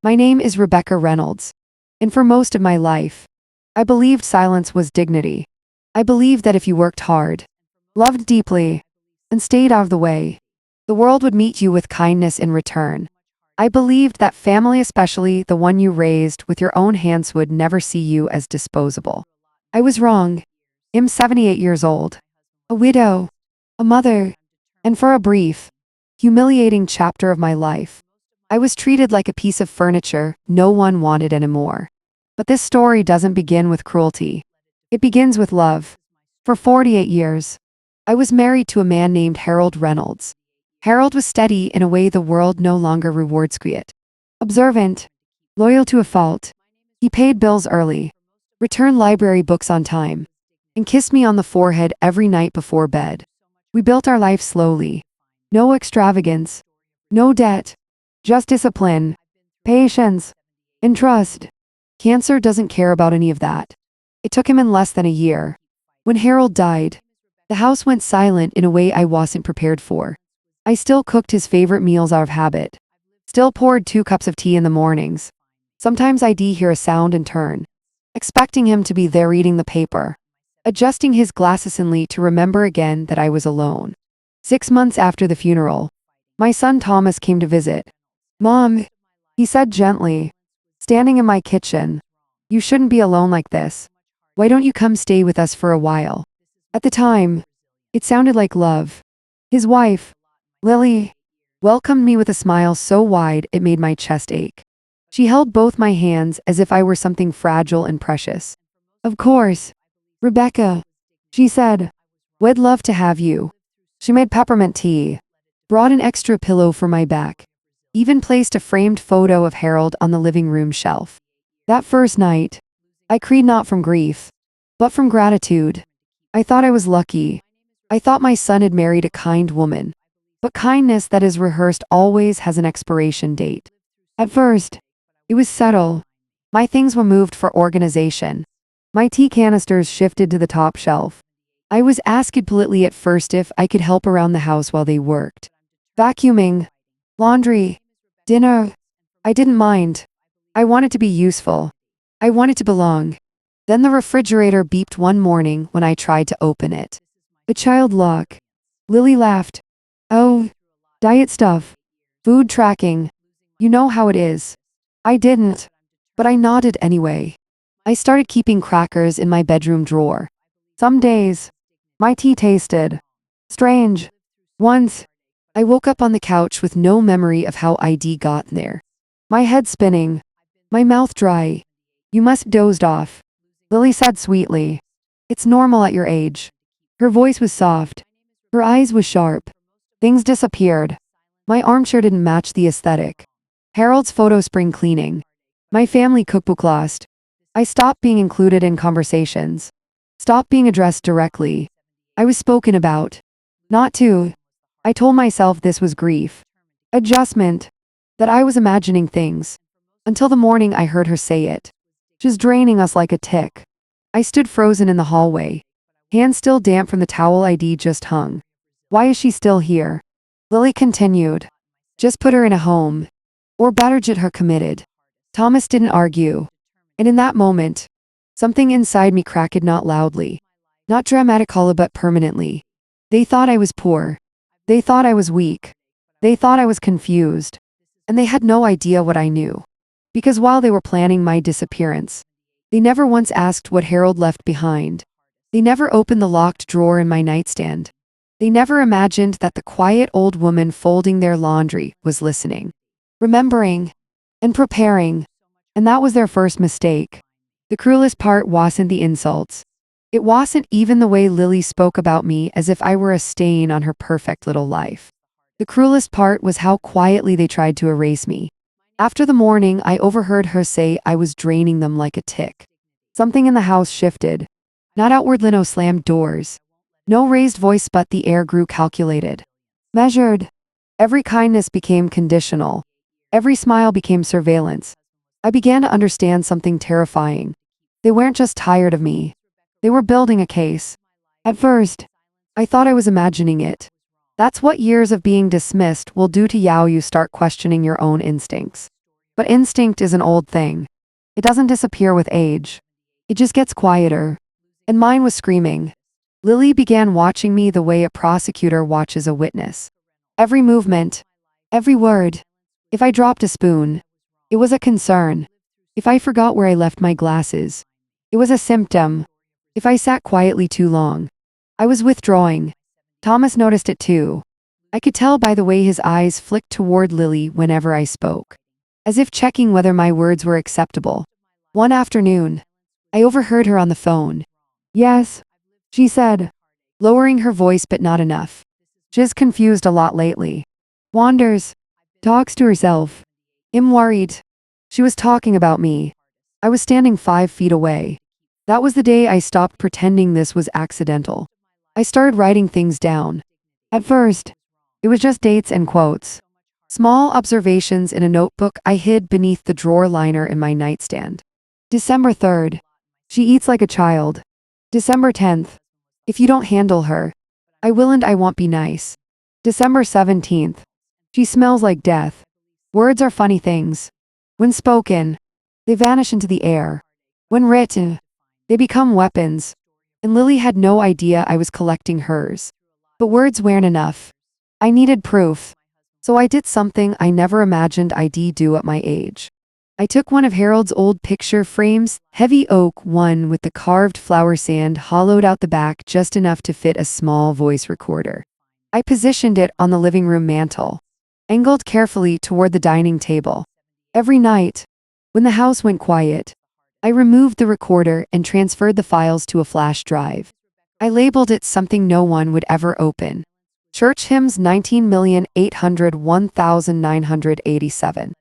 My name is Rebecca Reynolds. And for most of my life, I believed silence was dignity. I believed that if you worked hard, loved deeply, and stayed out of the way, the world would meet you with kindness in return. I believed that family, especially the one you raised with your own hands, would never see you as disposable. I was wrong. I'm 78 years old, a widow, a mother, and for a brief, humiliating chapter of my life, I was treated like a piece of furniture no one wanted anymore. But this story doesn't begin with cruelty. It begins with love. For 48 years, I was married to a man named Harold Reynolds. Harold was steady in a way the world no longer rewards quiet. Observant, loyal to a fault. He paid bills early, returned library books on time, and kissed me on the forehead every night before bed. We built our life slowly. No extravagance, no debt, just discipline, patience, and trust. Cancer doesn't care about any of that. It took him in less than a year. When Harold died, the house went silent in a way I wasn't prepared for. I still cooked his favorite meals out of habit. Still poured 2 cups of tea in the mornings. Sometimes I'd hear a sound and turn, expecting him to be there reading the paper, adjusting his glasses only to remember again that I was alone. 6 months after the funeral, my son Thomas came to visit. "Mom," he said gently, standing in my kitchen, "you shouldn't be alone like this. Why don't you come stay with us for a while?" At the time, it sounded like love. His wife, Lily, welcomed me with a smile so wide it made my chest ache. She held both my hands as if I were something fragile and precious. "Of course, Rebecca," she said. "We'd love to have you." She made peppermint tea, brought an extra pillow for my back, even placed a framed photo of Harold on the living room shelf. That first night, I cried not from grief, but from gratitude. I thought I was lucky. I thought my son had married a kind woman. But kindness that is rehearsed always has an expiration date. At first, it was subtle. My things were moved for organization. My tea canisters shifted to the top shelf. I was asked politely at first if I could help around the house while they worked. Vacuuming, laundry, dinner. I didn't mind. I wanted to be useful. I wanted to belong. Then the refrigerator beeped one morning when I tried to open it. A child lock. Lily laughed. "Oh, diet stuff. Food tracking. You know how it is." I didn't, but I nodded anyway. I started keeping crackers in my bedroom drawer. Some days, my tea tasted strange. Once, I woke up on the couch with no memory of how ID got there. My head spinning, my mouth dry. "You must dozed off," Lily said sweetly. "It's normal at your age." Her voice was soft. Her eyes was sharp. Things disappeared. My armchair didn't match the aesthetic. Harold's photo spring cleaning. My family cookbook lost. I stopped being included in conversations. Stopped being addressed directly. I was spoken about. Not to. I told myself this was grief. Adjustment. That I was imagining things. Until the morning I heard her say it. "She's draining us like a tick." I stood frozen in the hallway. Hands still damp from the towel ID just hung. "Why is she still here?" Lily continued. "Just put her in a home. Or better get her committed." Thomas didn't argue. And in that moment, something inside me cracked not loudly. Not dramatically but permanently. They thought I was poor. They thought I was weak. They thought I was confused. And they had no idea what I knew. Because while they were planning my disappearance, they never once asked what Harold left behind. They never opened the locked drawer in my nightstand. They never imagined that the quiet old woman folding their laundry was listening, remembering, and preparing. And that was their first mistake. The cruelest part wasn't the insults. It wasn't even the way Lily spoke about me as if I were a stain on her perfect little life. The cruelest part was how quietly they tried to erase me. After the morning, I overheard her say I was draining them like a tick. Something in the house shifted. Not outwardly, no slammed doors. No raised voice, but the air grew calculated. Measured. Every kindness became conditional. Every smile became surveillance. I began to understand something terrifying. They weren't just tired of me. They were building a case. At first, I thought I was imagining it. That's what years of being dismissed will do to you. You start questioning your own instincts. But instinct is an old thing. It doesn't disappear with age. It just gets quieter. And mine was screaming. Lily began watching me the way a prosecutor watches a witness. Every movement, every word. If I dropped a spoon, it was a concern. If I forgot where I left my glasses, it was a symptom. If I sat quietly too long, I was withdrawing. Thomas noticed it too. I could tell by the way his eyes flicked toward Lily whenever I spoke, as if checking whether my words were acceptable. One afternoon, I overheard her on the phone. Yes, she said, lowering her voice but not enough. She's confused a lot lately. Wanders. Talks to herself. I'm worried. She was talking about me. I was standing 5 feet away. That was the day I stopped pretending this was accidental. I started writing things down. At first, it was just dates and quotes. Small observations in a notebook I hid beneath the drawer liner in my nightstand. December 3rd. She eats like a child. December 10th. If you don't handle her, I will and I won't be nice. December 17th. She smells like death. Words are funny things. When spoken, they vanish into the air. When written, they become weapons. And Lily had no idea I was collecting hers. But words weren't enough. I needed proof. So I did something I never imagined I'd do at my age. I took one of Harold's old picture frames, heavy oak one with the carved flower sand hollowed out the back just enough to fit a small voice recorder. I positioned it on the living room mantel, angled carefully toward the dining table. Every night, when the house went quiet, I removed the recorder and transferred the files to a flash drive. I labeled it something no one would ever open. Church Hymns 19,801,987.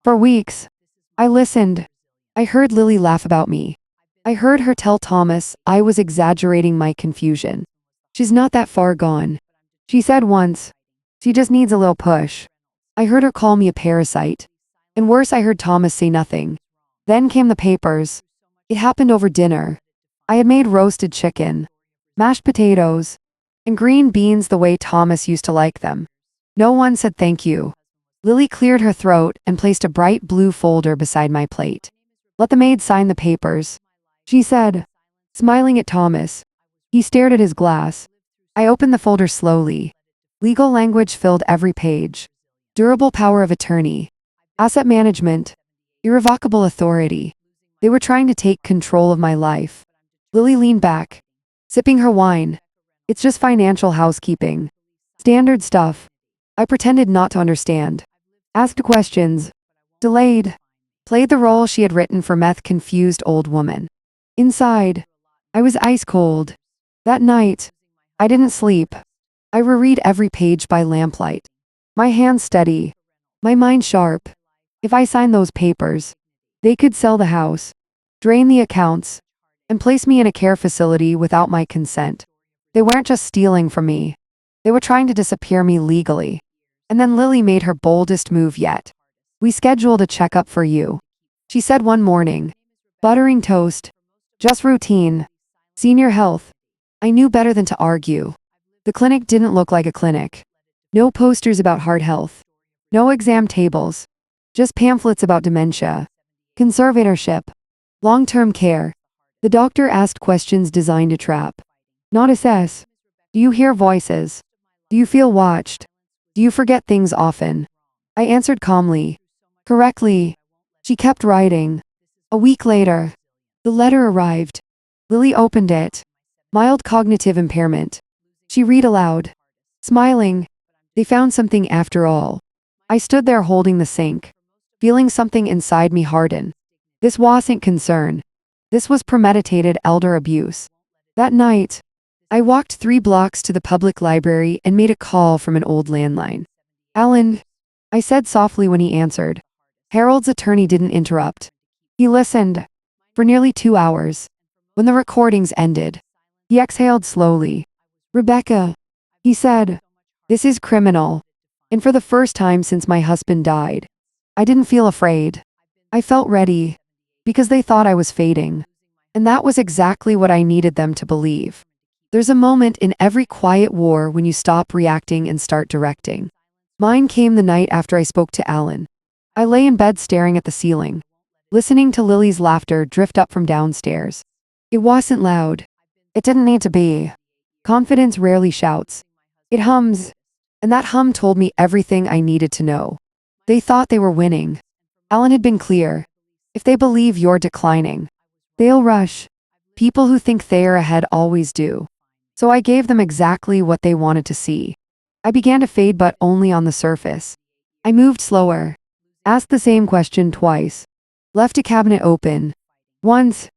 For weeks, I listened. I heard Lily laugh about me. I heard her tell Thomas I was exaggerating my confusion. She's not that far gone. She said once. She just needs a little push. I heard her call me a parasite. And worse, I heard Thomas say nothing. Then came the papers. It happened over dinner. I had made roasted chicken, mashed potatoes, and green beans the way Thomas used to like them. No one said thank you. Lily cleared her throat and placed a bright blue folder beside my plate. Let the maid sign the papers, she said, smiling at Thomas. He stared at his glass. I opened the folder slowly. Legal language filled every page. Durable power of attorney. Asset management. Irrevocable authority. They were trying to take control of my life. Lily leaned back, sipping her wine. It's just financial housekeeping. Standard stuff. I pretended not to understand. Asked questions. Delayed. Played the role she had written for meth-confused old woman. Inside, I was ice cold. That night, I didn't sleep. I reread every page by lamplight. My hands steady. My mind sharp. If I signed those papers, they could sell the house, drain the accounts, and place me in a care facility without my consent. They weren't just stealing from me. They were trying to disappear me legally. And then Lily made her boldest move yet. We scheduled a checkup for you, she said one morning. Buttering toast. Just routine. Senior health. I knew better than to argue. The clinic didn't look like a clinic. No posters about heart health. No exam tables. Just pamphlets about dementia, conservatorship, long-term care. The doctor asked questions designed to trap, not assess. Do you hear voices? Do you feel watched? Do you forget things often? I answered calmly. Correctly. She kept writing. A week later, the letter arrived. Lily opened it. Mild cognitive impairment. She read aloud, smiling. They found something after all. I stood there holding the sink, feeling something inside me harden. This wasn't concern. This was premeditated elder abuse. That night, I walked 3 blocks to the public library and made a call from an old landline. Alan, I said softly when he answered. Harold's attorney didn't interrupt. He listened for nearly 2 hours. When the recordings ended, he exhaled slowly. Rebecca, he said, this is criminal. And for the first time since my husband died, I didn't feel afraid. I felt ready, because they thought I was fading. And that was exactly what I needed them to believe. There's a moment in every quiet war when you stop reacting and start directing. Mine came the night after I spoke to Alan. I lay in bed staring at the ceiling, listening to Lily's laughter drift up from downstairs. It wasn't loud. It didn't need to be. Confidence rarely shouts. It hums. And that hum told me everything I needed to know. They thought they were winning. Alan had been clear. If they believe you're declining, they'll rush. People who think they're ahead always do. So I gave them exactly what they wanted to see. I began to fade, but only on the surface. I moved slower. Asked the same question twice. Left a cabinet open. Once,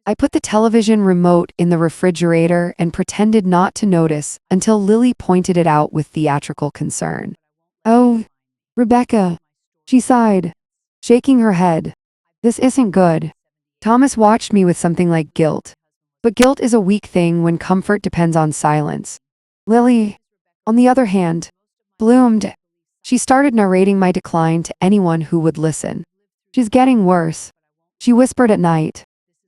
I put the television remote in the refrigerator and pretended not to notice until Lily pointed it out with theatrical concern. "Oh, Rebecca," she sighed, shaking her head. "This isn't good." Thomas watched me with something like guilt. But guilt is a weak thing when comfort depends on silence. Lily, on the other hand, bloomed. She started narrating my decline to anyone who would listen. "She's getting worse," she whispered at night,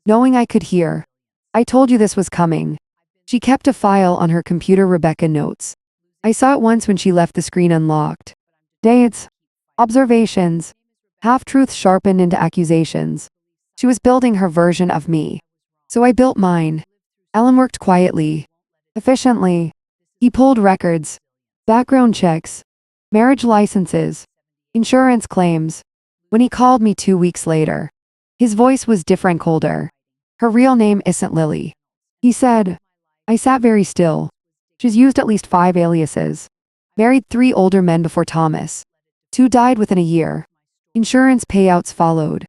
knowing I could hear. "I told you this was coming." She kept a file on her computer, Rebecca notes. I saw it once when she left the screen unlocked. Dates, observations, half-truths sharpened into accusations. She was building her version of me. So I built mine. Alan worked quietly, efficiently. He pulled records, background checks, marriage licenses, insurance claims. When he called me 2 weeks later, his voice was different, colder. "Her real name isn't Lily," he said. I sat very still. "She's used at least 5 aliases. Married 3 older men before Thomas. 2 died within a year. Insurance payouts followed.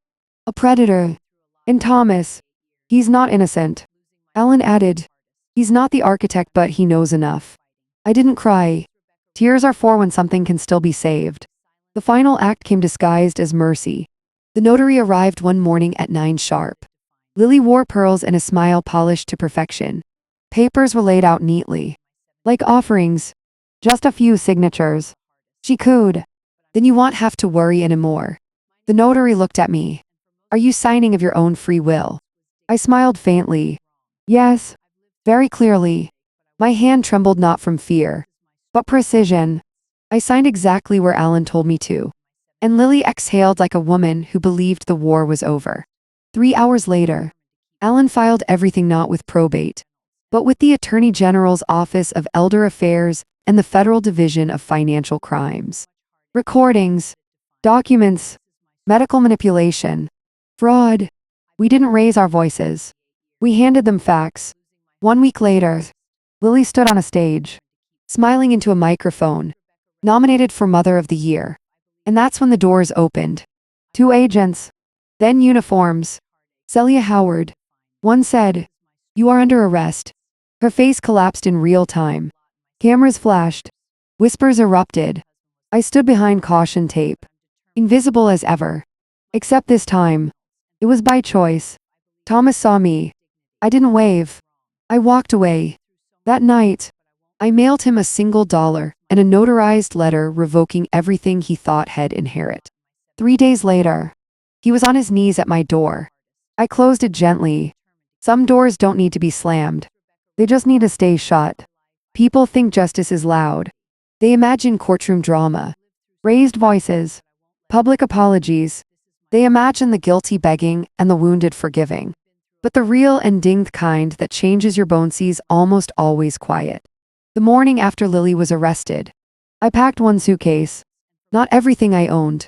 A predator. And Thomas, he's not innocent." Alan added, "He's not the architect, but he knows enough." I didn't cry. Tears are for when something can still be saved. The final act came disguised as mercy. The notary arrived one morning at 9 sharp. Lily wore pearls and a smile polished to perfection. Papers were laid out neatly. Like offerings. Just a few signatures. She cooed. "Then you won't have to worry anymore." The notary looked at me. "Are you signing of your own free will?" I smiled faintly. "Yes." Very clearly. My hand trembled not from fear, but precision. I signed exactly where Alan told me to. And Lily exhaled like a woman who believed the war was over. 3 hours later, Alan filed everything not with probate, but with the Attorney General's Office of Elder Affairs and the Federal Division of Financial Crimes. Recordings, documents, medical manipulation, fraud. We didn't raise our voices. We handed them facts. 1 week later, Lily stood on a stage, smiling into a microphone, nominated for Mother of the Year. And that's when the doors opened. 2 agents, then uniforms. Celia Howard. One said, "You are under arrest." Her face collapsed in real time. Cameras flashed. Whispers erupted. I stood behind caution tape, invisible as ever. Except this time, it was by choice. Thomas saw me. I didn't wave. I walked away. That night, I mailed him $1 and a notarized letter revoking everything he thought he'd inherit. 3 days later, he was on his knees at my door. I closed it gently. Some doors don't need to be slammed. They just need to stay shut. People think justice is loud. They imagine courtroom drama, raised voices, public apologies. They imagine the guilty begging and the wounded forgiving. But the real and dinged kind that changes your bonesy's almost always quiet. The morning after Lily was arrested, I packed 1 suitcase. Not everything I owned,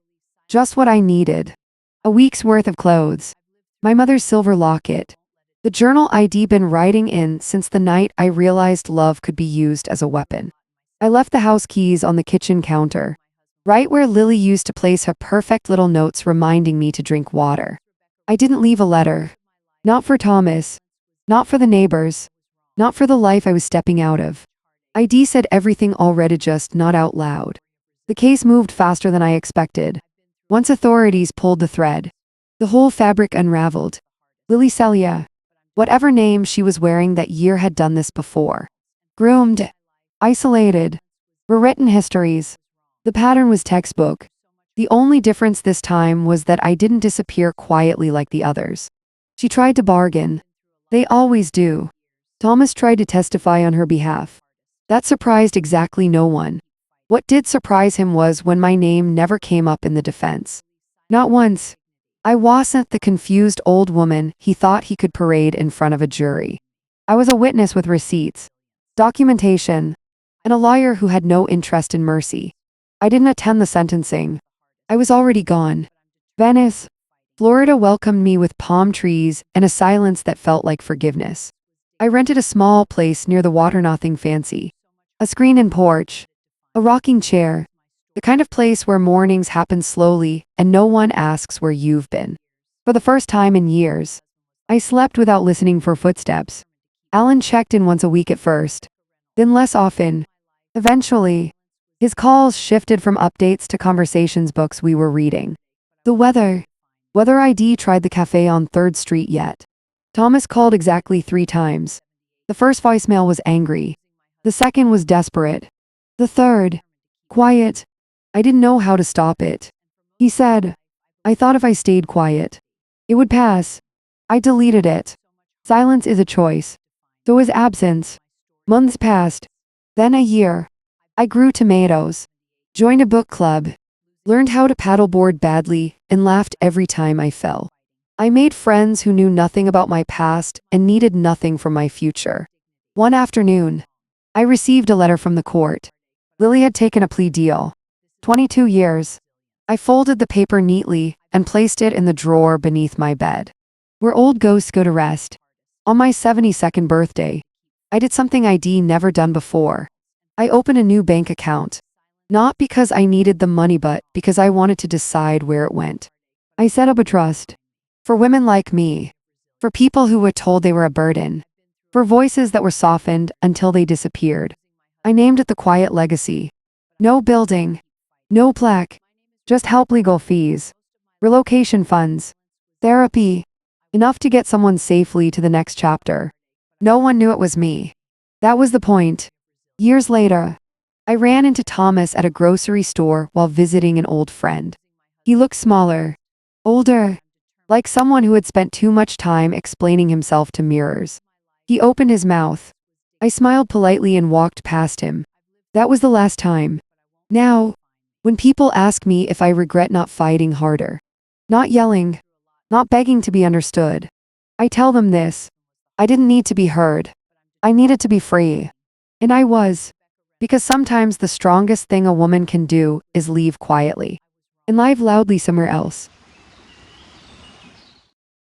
just what I needed. A week's worth of clothes. My mother's silver locket. The journal I'd been writing in since the night I realized love could be used as a weapon. I left the house keys on the kitchen counter, right where Lily used to place her perfect little notes reminding me to drink water. I didn't leave a letter. Not for Thomas. Not for the neighbors. Not for the life I was stepping out of. I'd said everything already, just not out loud. The case moved faster than I expected. Once authorities pulled the thread, the whole fabric unraveled. Lily Celia, whatever name she was wearing that year, had done this before. Groomed, isolated, rewritten histories. The pattern was textbook. The only difference this time was that I didn't disappear quietly like the others. She tried to bargain. They always do. Thomas tried to testify on her behalf. That surprised exactly no one. What did surprise him was when my name never came up in the defense. Not once. I wasn't the confused old woman he thought he could parade in front of a jury. I was a witness with receipts, documentation, and a lawyer who had no interest in mercy. I didn't attend the sentencing. I was already gone. Venice, Florida welcomed me with palm trees and a silence that felt like forgiveness. I rented a small place near the water, nothing fancy. A screen and porch, a rocking chair, the kind of place where mornings happen slowly and no one asks where you've been. For the first time in years, I slept without listening for footsteps. Alan checked in once a week at first, then less often. Eventually, his calls shifted from updates to conversations books we were reading. The weather. Whether ID tried the cafe on 3rd Street yet. Thomas called exactly 3 times. The first voicemail was angry. The second was desperate. The third, quiet. I didn't know how to stop it. He said, I thought if I stayed quiet, it would pass. I deleted it. Silence is a choice. So is absence. Months passed. Then a year. I grew tomatoes. Joined a book club. Learned how to paddleboard badly and laughed every time I fell. I made friends who knew nothing about my past and needed nothing from my future. One afternoon, I received a letter from the court. Lily had taken a plea deal. 22 years. I folded the paper neatly and placed it in the drawer beneath my bed, where old ghosts go to rest. On my 72nd birthday, I did something I'd never done before. I opened a new bank account. Not because I needed the money, but because I wanted to decide where it went. I set up a trust. For women like me. For people who were told they were a burden. For voices that were softened until they disappeared. I named it the Quiet Legacy. No building. No plaque. Just help, legal fees. Relocation funds. Therapy. Enough to get someone safely to the next chapter. No one knew it was me. That was the point. Years later, I ran into Thomas at a grocery store while visiting an old friend. He looked smaller. Older. Like someone who had spent too much time explaining himself to mirrors. He opened his mouth. I smiled politely and walked past him. That was the last time. Now, when people ask me if I regret not fighting harder, not yelling, not begging to be understood, I tell them this. I didn't need to be heard. I needed to be free. And I was. Because sometimes the strongest thing a woman can do is leave quietly and live loudly somewhere else.